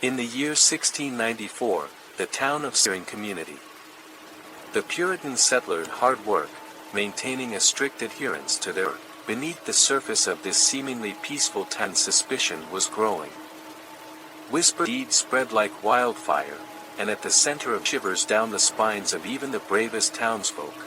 In the year 1694, the town of Searing community. The Puritan settlers hard work, maintaining a strict adherence to their. Beneath the surface of this seemingly peaceful town, suspicion was growing. Whispered deeds spread like wildfire, and at the center of shivers down the spines of even the bravest townsfolk.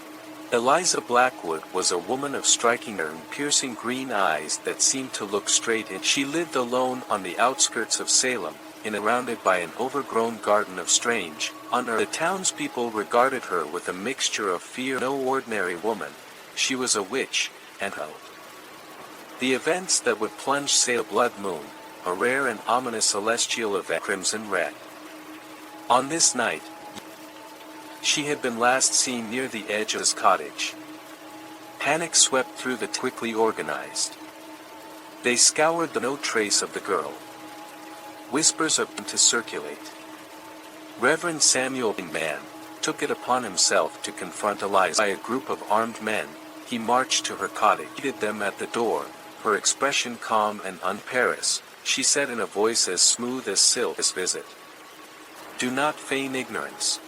Eliza Blackwood was a woman of striking and piercing green eyes that seemed to look straight in. She lived alone on the outskirts of Salem, surrounded by an overgrown garden of strange, unearthly. The townspeople regarded her with a mixture of fear. No ordinary woman, she was a witch, and held. The events that would plunge Salem blood moon, a rare and ominous celestial event, crimson red. On this night, she had been last seen near the edge of his cottage. Panic swept through the quickly organized. They scoured no trace of the girl. Whispers of to circulate. Reverend Samuel Mann took it upon himself to confront Eliza. By a group of armed men, he marched to her cottage. Greeted them at the door, her expression calm and unparis. She said in a voice as smooth as silk, "This visit. Do not feign ignorance.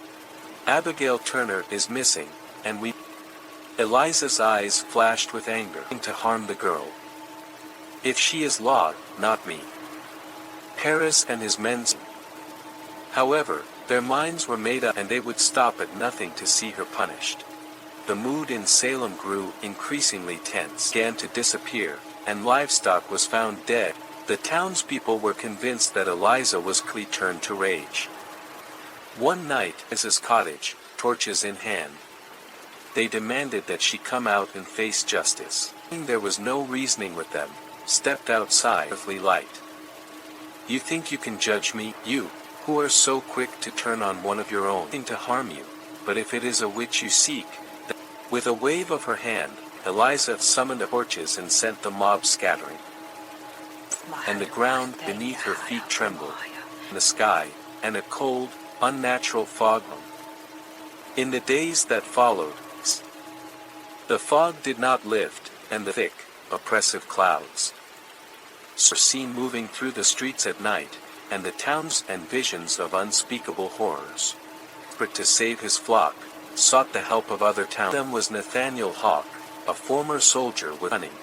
Abigail Turner is missing, and we." Eliza's eyes flashed with anger. To harm the girl. If she is lost, not me. Paris and his men. However, their minds were made up, and they would stop at nothing to see her punished. The mood in Salem grew increasingly tense. Began to disappear, and livestock was found dead. The townspeople were convinced that Eliza was turned to rage. One night, at his cottage, torches in hand, they demanded that she come out and face justice. There was no reasoning with them, stepped outside earthly light. You think you can judge me, you, who are so quick to turn on one of your own, to harm you, but if it is a witch you seek. With a wave of her hand, Eliza summoned the torches and sent the mob scattering. And the ground beneath her feet trembled, in the sky, and a cold, unnatural fog hung. In the days that followed, the fog did not lift, and the thick, oppressive clouds were seen moving through the streets at night, and the towns and visions of unspeakable horrors. But to save his flock, sought the help of other towns. Them was Nathaniel Hawk, a former soldier with cunning.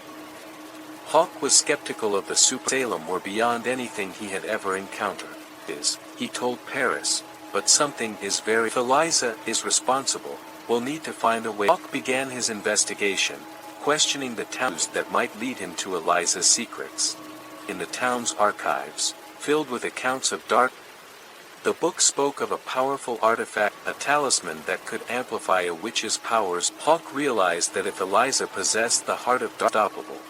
Hawk was skeptical of the Super Salem were beyond anything he had ever encountered. He told Paris, but something is very. If Eliza is responsible, we'll need to find a way. Hawk began his investigation, questioning the towns that might lead him to Eliza's secrets. In the town's archives, filled with accounts of dark. The book spoke of a powerful artifact, a talisman that could amplify a witch's powers. Hawk realized that if Eliza possessed the heart of unstoppable.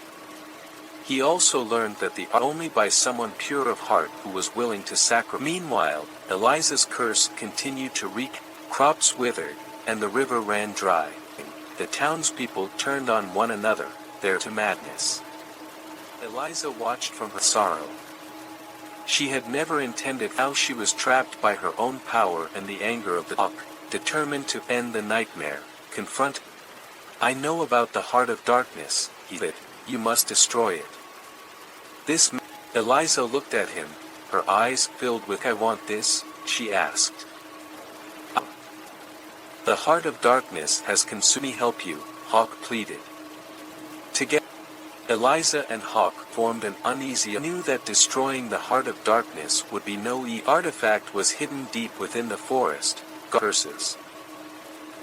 He also learned that only by someone pure of heart who was willing to sacrifice. Meanwhile, Eliza's curse continued to wreak, crops withered, and the river ran dry. The townspeople turned on one another, there to madness. Eliza watched from her sorrow. She had never intended how she was trapped by her own power and the anger of the Hawk, determined to end the nightmare, confront. I know about the heart of darkness, he said, you must destroy it. Eliza looked at him, her eyes filled with I want this, she asked. The heart of darkness has consumed me, help you, Hawk pleaded. Together, Eliza and Hawk formed an uneasy knew that destroying the heart of darkness would be no easy. Artifact was hidden deep within the forest, curses.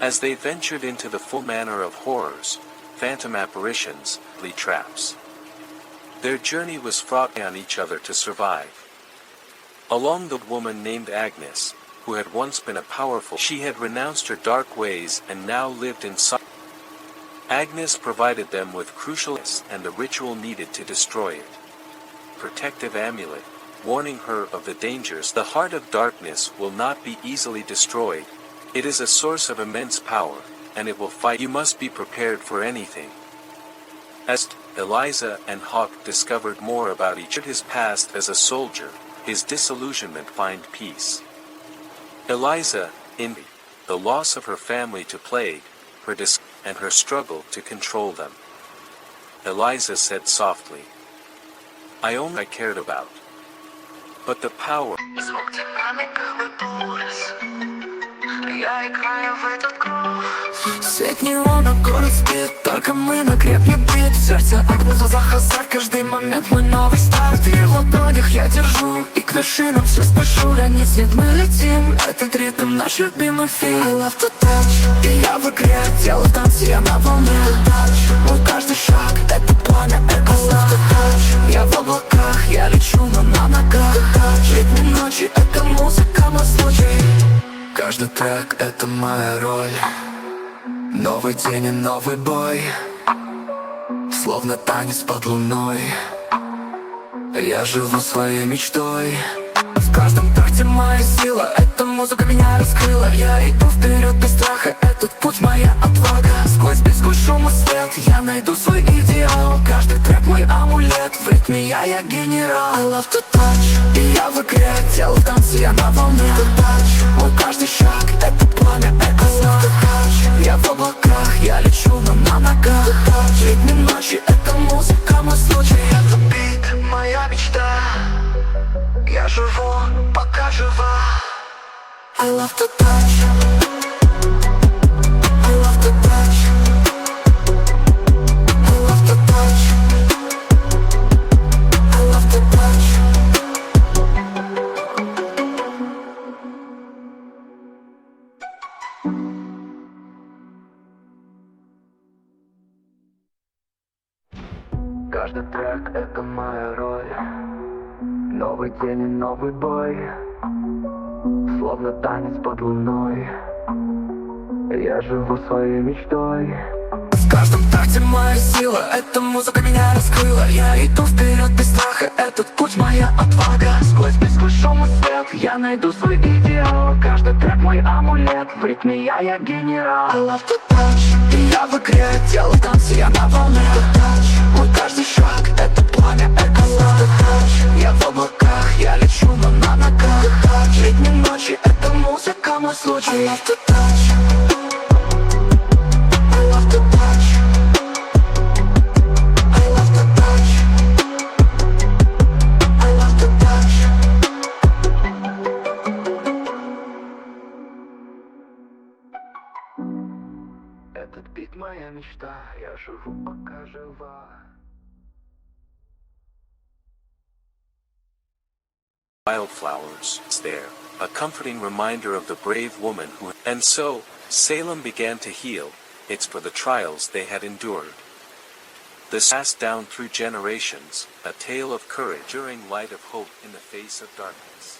As they ventured into the full manner of horrors, phantom apparitions, traps. Their journey was fraught on each other to survive. Along the woman named Agnes, who had once been a powerful, she had renounced her dark ways and now lived in silence. Agnes provided them with crucial and the ritual needed to destroy it. Protective amulet, warning her of the dangers. The heart of darkness will not be easily destroyed. It is a source of immense power, and it will fight. You must be prepared for anything. As Eliza and Hawk discovered more about each other, his past as a soldier, his disillusionment find peace. Eliza, in the loss of her family to plague, her and her struggle to control them. Eliza said softly, I cared about. But the power Звук динамика голос. Я играю в этот круг. Свет неона, город спит, только мы на крепкий бит. Сердце огня в глазах азарт, каждый момент мой новый старт. И в ладонях я держу, и к вершинам все спешу. Границ нет, мы летим, этот ритм наш любимый фильм. I love to touch, и я в игре, тело в танце, я на волне. Мой каждый шаг, это пламя, это I love to touch. Я в облаках, я лечу, но на ногах. Ритм ночи, это музыка, мой случай. Каждый трек — это моя роль. Новый день и новый бой, словно танец под луной. Я живу своей мечтой. В каждом такте моя сила, эта музыка меня раскрыла. Я иду вперед без страха, этот путь моя отвага. Сквозь бездну шум и свет, я найду свой идеал. Каждый трек мой амулет, в ритме я генерал. I love to touch, и я в игре, тело в танце, я на волне. Мой каждый шаг, это пламя, это love to touch. Я в облаках, я лечу, но на ногах. В ритме ночи, это музыка, мой случай. Это бит, моя мечта. Я живу, пока жива. I love to touch. I love to touch. I love to touch. I love to touch. Каждый трек — это моя роль. Новый день и новый бой, словно танец под луной. Я живу своей мечтой. В каждом такте моя сила, эта музыка меня раскрыла. Я иду вперед без страха, этот путь моя отвага. Сквозь бездну шум и свет, я найду свой идеал. Каждый трек мой амулет, в ритме я генерал. I love to touch, и я в игре, тело в танце, я на волне. Мой каждый шаг, это пламя, это love to touch. Я в облаках, я лечу, но на ногах. В ритме ночи, это музыка, мой случай. I love to touch. I love to touch. I love to touch. I love to touch. Этот бит моя мечта, я живу, пока жива. wildflowers there, a comforting reminder of the brave woman who. And so, Salem began to heal. It's for the trials they had endured. This passed down through generations, a tale of courage during light of hope in the face of darkness.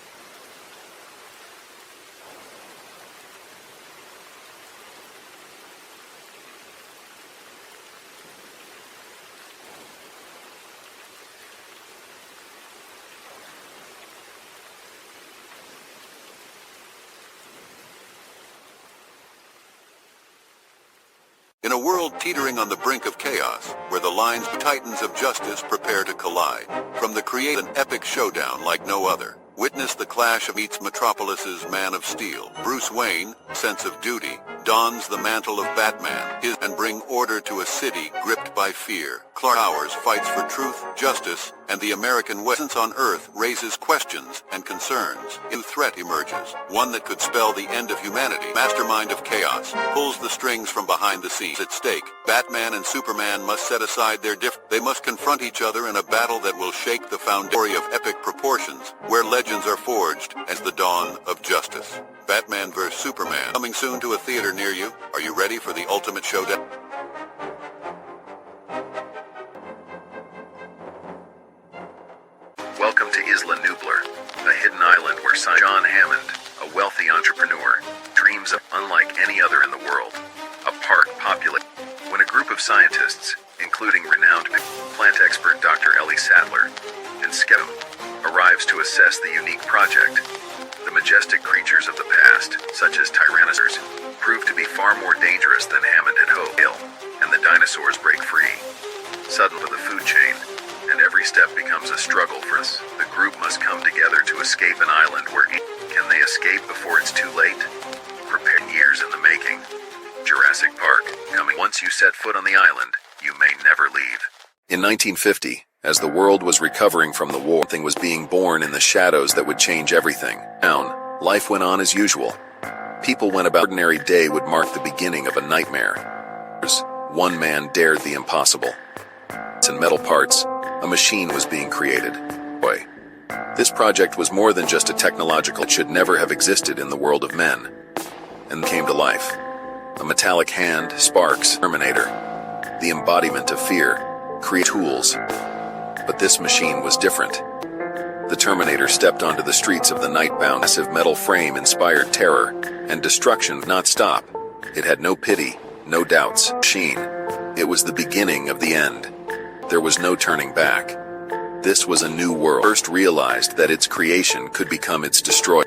In a world teetering on the brink of chaos, where the lines of titans of justice prepare to collide, from the create an epic showdown like no other. Witness the clash of meets Metropolis's Man of Steel. Bruce Wayne, sense of duty, dons the mantle of Batman, and bring order to a city gripped by fear. Clark Powers fights for truth, justice, and the American presence on Earth raises questions and concerns. A new threat emerges, one that could spell the end of humanity. Mastermind of chaos pulls the strings from behind the scenes. At stake, Batman and Superman must set aside their They must confront each other in a battle that will shake the foundation of epic proportions, where legends are forged as the dawn of justice. Batman vs. Superman, coming soon to a theater near you. Are you ready for the ultimate showdown? Welcome to Isla Nublar, a hidden island where John Hammond, a wealthy entrepreneur, dreams of unlike any other in the world. A park populated when a group of scientists, including renowned plant expert Dr. Ellie Sadler and Skedom, arrives to assess the unique project. The majestic creatures of the past, such as tyrannosaurs, prove to be far more dangerous than Hammond had hoped, and the dinosaurs break free. Suddenly the food chain, and every step becomes a struggle for us. The group must come together to escape an island where can they escape before it's too late? Prepare years in the making. Jurassic Park, coming. Once you set foot on the island, you may never leave. In 1950, As the world was recovering from the war, something was being born in the shadows that would change everything. Down, life went on as usual. People went about. Ordinary day would mark the beginning of a nightmare. One man dared the impossible. In metal parts, a machine was being created. Boy, this project was more than just a technological. It should never have existed in the world of men. And came to life. A metallic hand, sparks, Terminator. The embodiment of fear. Create tools. But this machine was different. The Terminator stepped onto the streets of the night-bound. Massive metal frame inspired terror and destruction. Not stop. It had no pity, no doubts. Machine. It was the beginning of the end. There was no turning back. This was a new world. First realized that its creation could become its destroyer.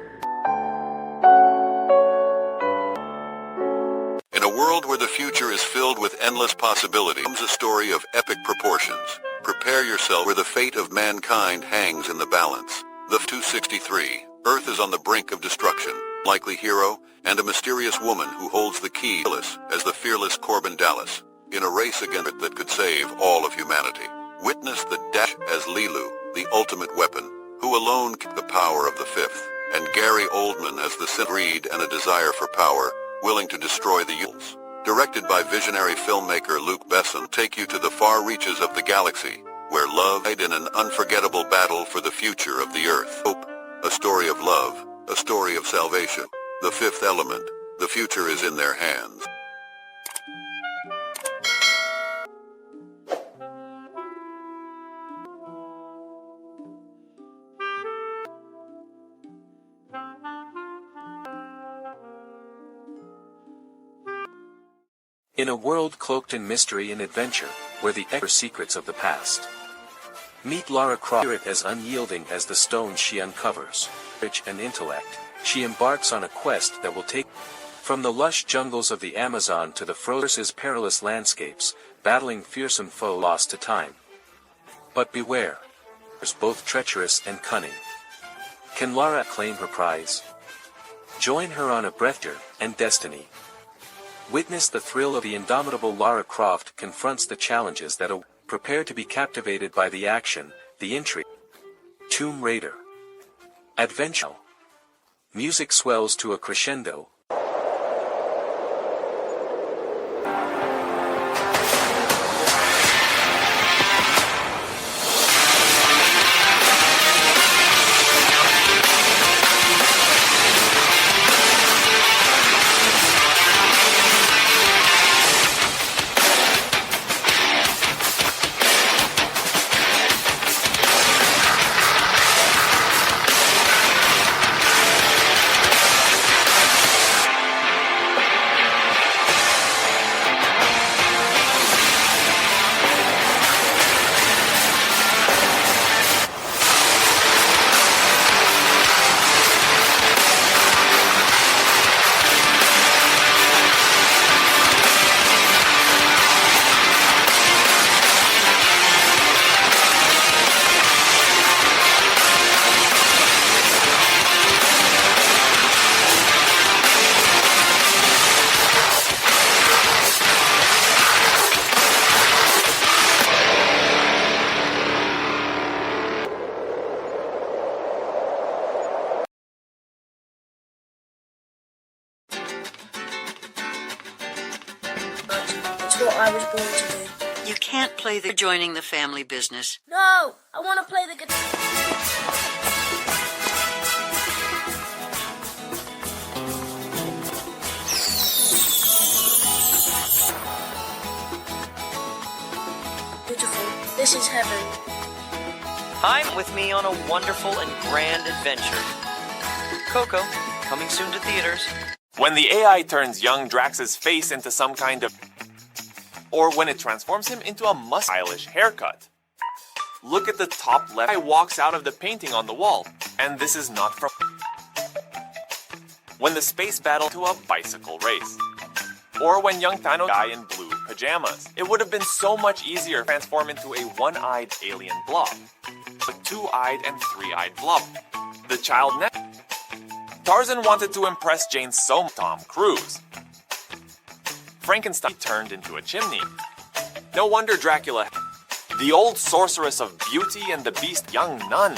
In a world where the future is filled with endless possibilities, comes a story of epic proportions. Prepare yourself where the fate of mankind hangs in the balance. The 263, Earth is on the brink of destruction. Likely hero, and a mysterious woman who holds the key as the fearless Corbin Dallas, in a race against it that could save all of humanity. Witness the dash as Lilu, the ultimate weapon, who alone kept the power of the fifth, and Gary Oldman as the greed and a desire for power, willing to destroy the youths. Directed by visionary filmmaker Luc Besson, take you to the far reaches of the galaxy, where love died in an unforgettable battle for the future of the Earth. Hope, a story of love, a story of salvation. The fifth element, the future is in their hands. In a world cloaked in mystery and adventure, where the secrets of the past. Meet Lara Croft as unyielding as the stones she uncovers. Rich and intellect, she embarks on a quest that will take from the lush jungles of the Amazon to the frozen perilous landscapes, battling fearsome foe lost to time. But beware, there's both treacherous and cunning. Can Lara claim her prize? Join her on a breathtaking and destiny. Witness the thrill of the indomitable Lara Croft confronts the challenges that await. Prepare to be captivated by the action, the intrigue. Tomb Raider. Adventure. Music swells to a crescendo. What I was born to do. You can't play the joining the family business. No, I want to play the guitar. Beautiful. This is heaven. I'm with me on a wonderful and grand adventure. Coco, coming soon to theaters. When the AI turns young Drax's face into some kind of... or when it transforms him into a stylish haircut. Look at the top left. Guy walks out of the painting on the wall, and this is not from... when the space battle to a bicycle race. Or when young Thanos guy in blue pajamas. It would have been so much easier to transform into a one-eyed alien blob. A two-eyed and three-eyed blob. The child next. Tarzan wanted to impress Jane's Tom Cruise. Frankenstein turned into a chimney. No wonder Dracula. The old sorceress of beauty and the beast young nun.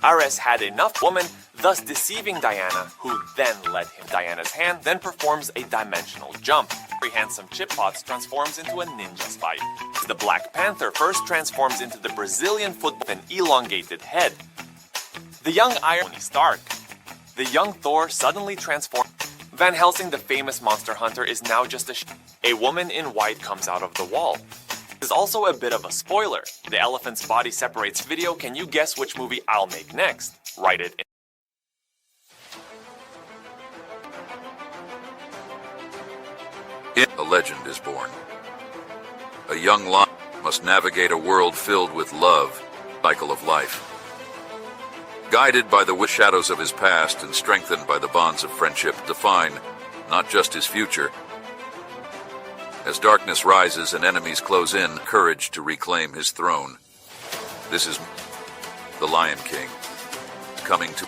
Ares had enough woman, thus deceiving Diana, who then led him Diana's hand, then performs a dimensional jump. Very handsome Chippots transforms into a ninja spy. The Black Panther first transforms into the Brazilian football with an elongated head. The young Iron Tony Stark. The young Thor suddenly transforms. Van Helsing, the famous monster hunter, is now just a woman in white comes out of the wall. This is also a bit of a spoiler. The elephant's body separates video. Can you guess which movie I'll make next? Write it in. A legend is born. A young lion must navigate a world filled with love, cycle of life. Guided by the shadows of his past and strengthened by the bonds of friendship, define not just his future. As darkness rises and enemies close in, courage to reclaim his throne. This is the Lion King, coming to